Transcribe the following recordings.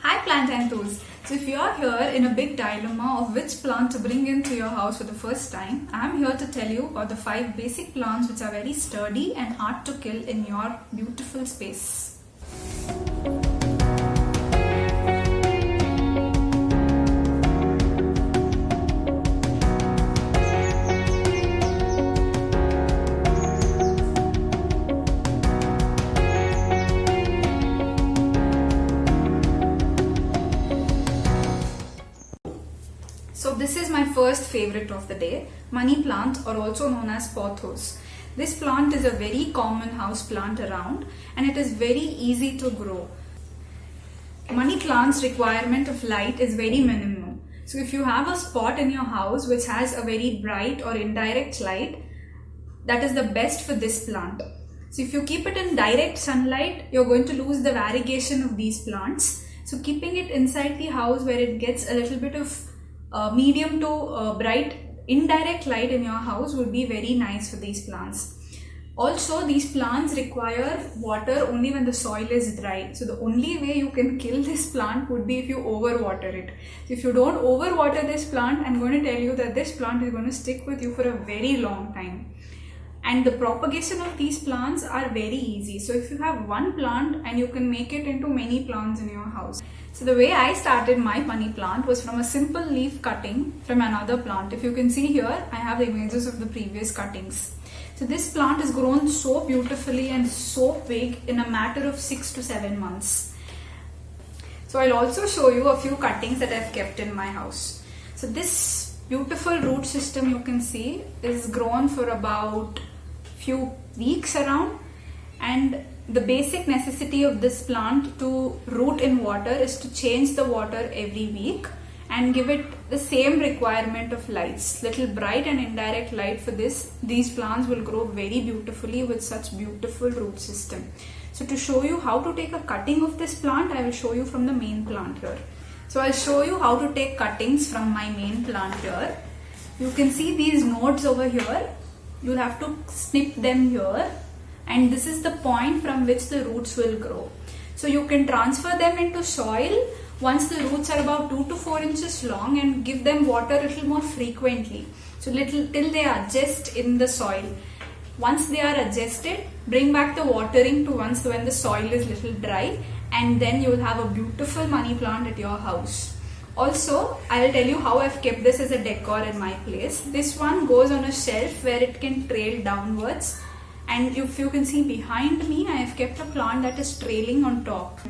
Hi plant enthus! So if you are here in a big dilemma of which plant to bring into your house for the first time, I am here to tell you about the 5 basic plants which are very sturdy and hard to kill in your beautiful space. So this is my first favorite of the day, money plant, or also known as pothos. This plant is a very common house plant around and it is very easy to grow. Money plant's requirement of light is very minimal. So if you have a spot in your house which has a very bright or indirect light, that is the best for this plant. So if you keep it in direct sunlight, you're going to lose the variegation of these plants. So keeping it inside the house where it gets a little bit of medium to bright indirect light in your house would be very nice for these plants. Also, these plants require water only when the soil is dry. So the only way you can kill this plant would be if you overwater it. So if you don't overwater this plant, I'm going to tell you that this plant is going to stick with you for a very long time. And the propagation of these plants are very easy. So if you have one plant and you can make it into many plants in your house. So the way I started my money plant was from a simple leaf cutting from another plant. If you can see here, I have the images of the previous cuttings. So this plant has grown so beautifully and so big in a matter of 6 to 7 months. So I'll also show you a few cuttings that I've kept in my house. So this beautiful root system you can see is grown for about few weeks around, and the basic necessity of this plant to root in water is to change the water every week and give it the same requirement of lights. Little bright and indirect light for this. These plants will grow very beautifully with such beautiful root system. So to show you how to take a cutting of this plant, I will show you from the main plant here. So I'll show you how to take cuttings from my main plant here. You can see these nodes over here. You'll have to snip them here, and this is the point from which the roots will grow. So you can transfer them into soil once the roots are about 2 to 4 inches long and give them water a little more frequently. So till they adjust in the soil. Once they are adjusted, bring back the watering to once when the soil is little dry, and then you will have a beautiful money plant at your house. Also, I will tell you how I've kept this as a decor in my place. This one goes on a shelf where it can trail downwards. And if you can see behind me, I have kept a plant that is trailing on top.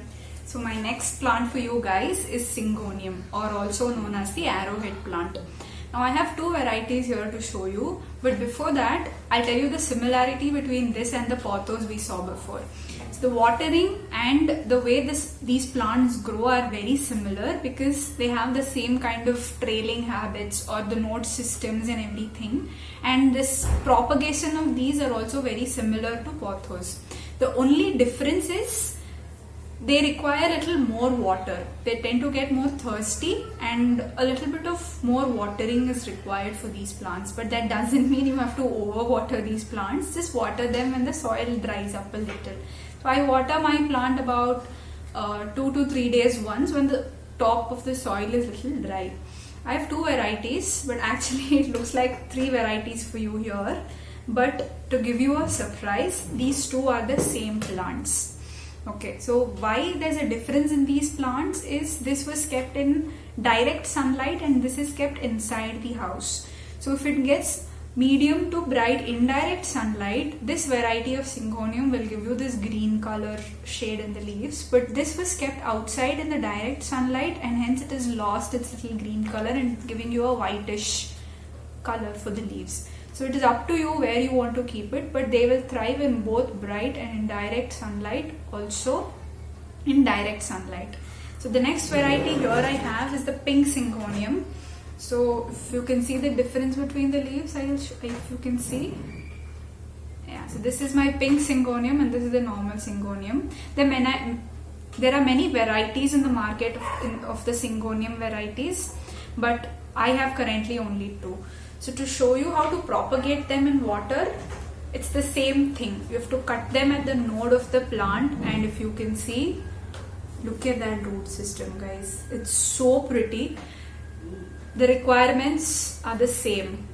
So my next plant for you guys is Syngonium, or also known as the arrowhead plant. Now I have 2 varieties here to show you, but before that, I'll tell you the similarity between this and the pothos we saw before. So the watering and the way these plants grow are very similar because they have the same kind of trailing habits or the node systems and everything. And this propagation of these are also very similar to pothos. The only difference is they require a little more water. They tend to get more thirsty and a little bit of more watering is required for these plants. But that doesn't mean you have to overwater these plants. Just water them when the soil dries up a little. So I water my plant about 2 to 3 days once when the top of the soil is little dry. I have 2 varieties, but actually it looks like 3 varieties for you here. But to give you a surprise, these 2 are the same plants. Okay, so why there's a difference in these plants is this was kept in direct sunlight and this is kept inside the house. So if it gets medium to bright indirect sunlight, this variety of Syngonium will give you this green color shade in the leaves, but this was kept outside in the direct sunlight and hence it has lost its little green color and giving you a whitish color for the leaves. So it is up to you where you want to keep it, but they will thrive in both bright and indirect sunlight, also in direct sunlight. So the next variety here I have is the pink Syngonium. So if you can see the difference between the leaves, if you can see. Yeah, so this is my pink Syngonium and this is the normal Syngonium. There are many varieties in the market of the Syngonium varieties, but I have currently only 2. So to show you how to propagate them in water, it's the same thing. You have to cut them at the node of the plant, and if you can see, Look at that root system, guys. It's so pretty. The requirements are the same.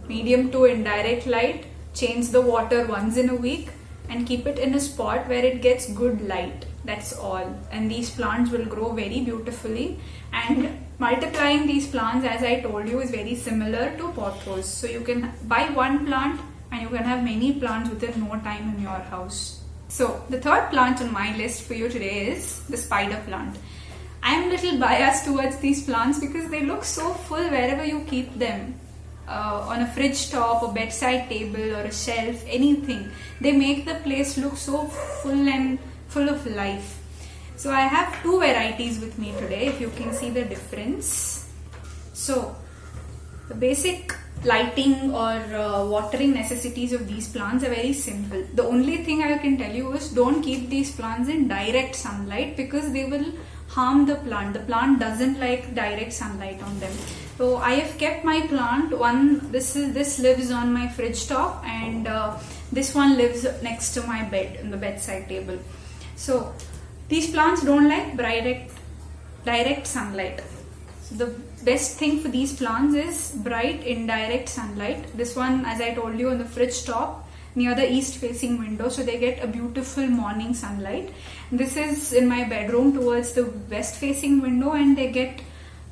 Medium to indirect light, change the water once in a week, and keep it in a spot where it gets good light. That's all. And these plants will grow very beautifully. And multiplying these plants, as I told you, is very similar to pothos. So you can buy one plant and you can have many plants within no time in your house. So the third plant on my list for you today is the spider plant. I'm a little biased towards these plants because they look so full wherever you keep them. On a fridge top, a bedside table or a shelf, anything. They make the place look so full and full of life. So I have two varieties with me today, if you can see the difference. So the basic lighting or watering necessities of these plants are very simple. The only thing I can tell you is don't keep these plants in direct sunlight because they will harm the plant. The plant doesn't like direct sunlight on them. So I have kept my plant, this lives on my fridge top, and this one lives next to my bed in the bedside table. So these plants don't like direct sunlight. So the best thing for these plants is bright indirect sunlight. This one, as I told you, on the fridge top near the east facing window, so they get a beautiful morning sunlight. This is in my bedroom towards the west facing window, and they get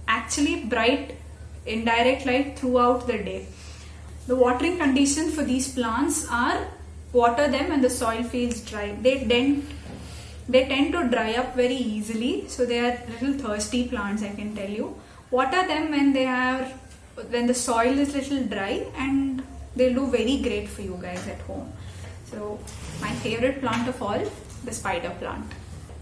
actually bright indirect light throughout the day. The watering conditions for these plants are water them when the soil feels dry. They tend to dry up very easily, so they are little thirsty plants, I can tell you. Water them when the soil is little dry, and they'll do very great for you guys at home. So my favorite plant of all, the spider plant.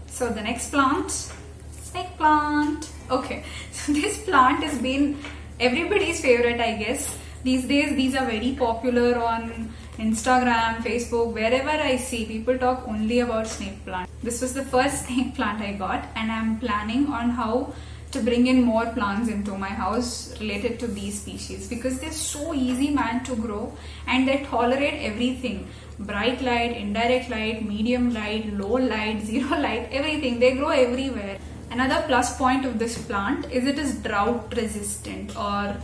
So the next plant, snake plant. Okay, so this plant has been everybody's favorite, I guess. These days these are very popular on Instagram, Facebook, wherever I see people talk only about snake plant. This was the first snake plant I got, and I'm planning on how to bring in more plants into my house related to these species because they're so easy, man, to grow, and they tolerate everything. Bright light, indirect light, medium light, low light, zero light, everything. They grow everywhere. Another plus point of this plant is it is drought resistant, or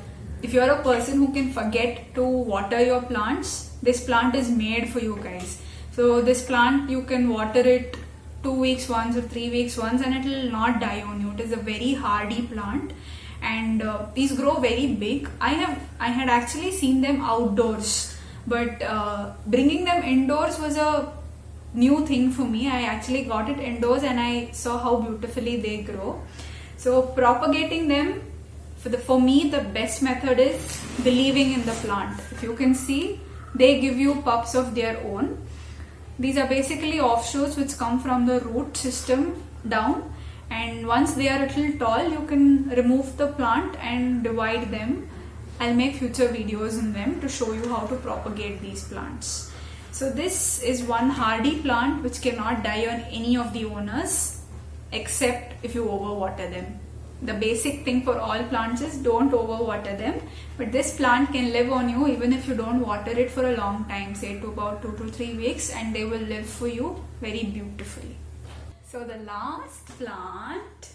if you're a person who can forget to water your plants, this plant is made for you guys. So this plant, you can water it 2 weeks once or 3 weeks once and it will not die on you. It is a very hardy plant, and these grow very big. I had actually seen them outdoors, but bringing them indoors was a new thing for me. I actually got it indoors and I saw how beautifully they grow. So propagating them, for me the best method is believing in the plant. If you can see, they give you pups of their own. These are basically offshoots which come from the root system down, and once they are a little tall, you can remove the plant and divide them. I'll make future videos on them to show you how to propagate these plants. So this is one hardy plant which cannot die on any of the owners except if you overwater them. The basic thing for all plants is don't overwater them, but this plant can live on you even if you don't water it for a long time, say to about 2 to 3 weeks, and they will live for you very beautifully. So the last plant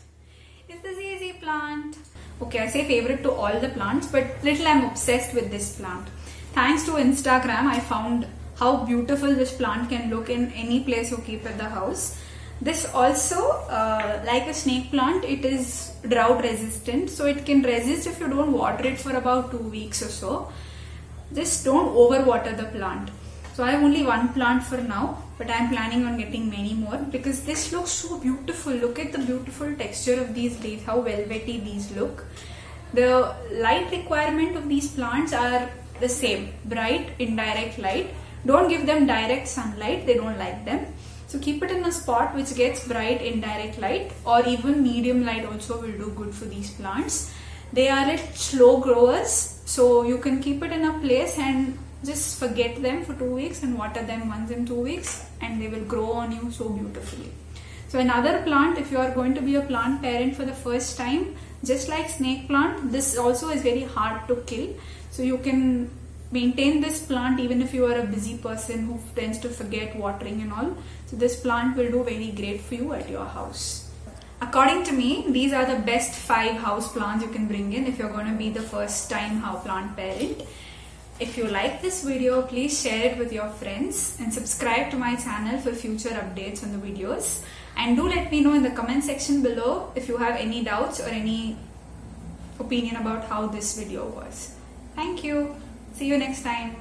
is the ZZ plant. Okay, I say favorite to all the plants, but little I'm obsessed with this plant. Thanks to Instagram, I found how beautiful this plant can look in any place you keep at the house. This also, like a snake plant, it is drought resistant, so it can resist if you don't water it for about 2 weeks or so. Just don't overwater the plant. So I have only one plant for now, but I am planning on getting many more because this looks so beautiful. Look at the beautiful texture of these leaves, how velvety these look. The light requirement of these plants are the same, bright indirect light. Don't give them direct sunlight, they don't like them. So keep it in a spot which gets bright indirect light, or even medium light also will do good for these plants. They are slow growers, so you can keep it in a place and just forget them for 2 weeks and water them once in 2 weeks, and they will grow on you so beautifully. So another plant, if you are going to be a plant parent for the first time, just like snake plant, this also is very hard to kill. So you can maintain this plant even if you are a busy person who tends to forget watering and all. So this plant will do very great for you at your house. According to me, these are the best 5 house plants you can bring in if you're going to be the first time house plant parent. If you like this video, please share it with your friends and subscribe to my channel for future updates on the videos. And do let me know in the comment section below if you have any doubts or any opinion about how this video was. Thank you. See you next time.